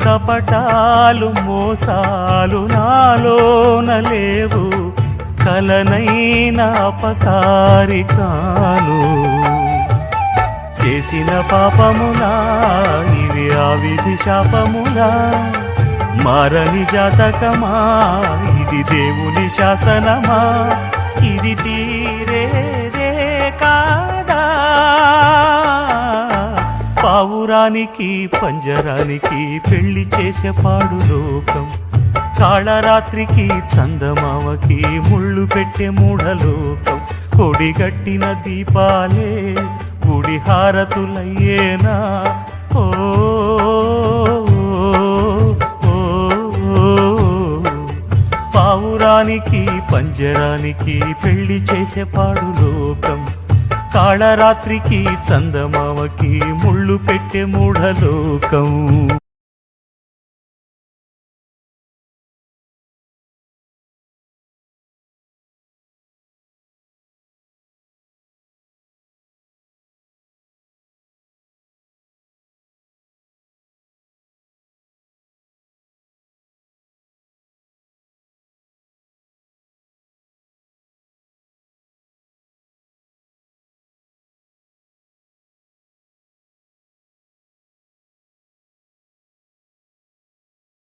కపటాలు మోసాలు నాలోన లేవు, కలనైన అపకారికాలు. చేసిన పాపములా ఇవి ఆ విధి శాపములా, మారని జాతకమా ఇది దేవుని శాసనమా, ఇది తీరేదే కాదా. పావురానికి పంజరానికి పెళ్లి చేసే పాడు లోకం, కాళరాత్రికి చందమామకి ముళ్ళు పెట్టే మూఢలోకం. కొడిగట్టిన దీపాలే గుడి హారతులయ్యేనా. ఓ పావురానికి పంజరానికి పెళ్లి చేసే పాడు లోకం, కాళరాత్రికి చందమామకి ముళ్ళు పెట్టే మూఢలోకం.